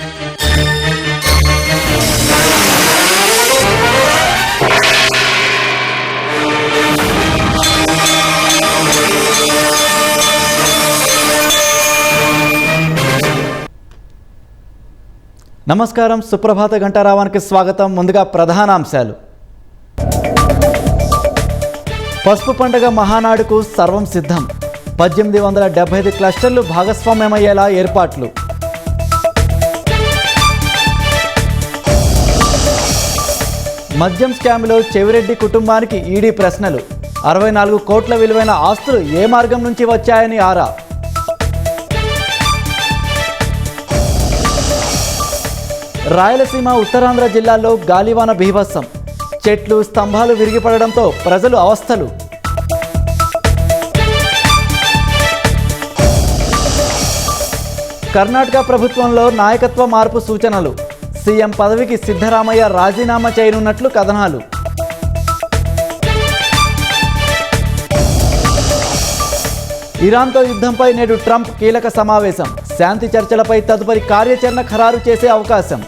నమస్కారం, సుప్రభాత గంటారావానికి స్వాగతం. ముందుగా ప్రధానాంశాలు. పసుపు పండుగ మహానాడుకు సర్వం సిద్ధం. 1875 క్లస్టర్లు భాగస్వామ్యమయ్యేలా ఏర్పాట్లు. మద్యం స్కామ్లో చెవిరెడ్డి కుటుంబానికి ఈడీ ప్రశ్నలు. 64 కోట్ల విలువైన ఆస్తులు ఏ మార్గం నుంచి వచ్చాయని ఆరా. రాయలసీమ, ఉత్తరాంధ్ర జిల్లాల్లో గాలివాన బీభత్సం. చెట్లు, స్తంభాలు విరిగిపడడంతో ప్రజలు అవస్థలు. కర్ణాటక ప్రభుత్వంలో నాయకత్వ మార్పు సూచనలు. సీఎం పదవికి సిద్ధరామయ్య రాజీనామా చేయనున్నట్లు కథనాలు. ఇరాన్తో యుద్ధంపై నేడు ట్రంప్ కీలక సమావేశం. శాంతి చర్చలపై తదుపరి కార్యాచరణ ఖరారు చేసే అవకాశం.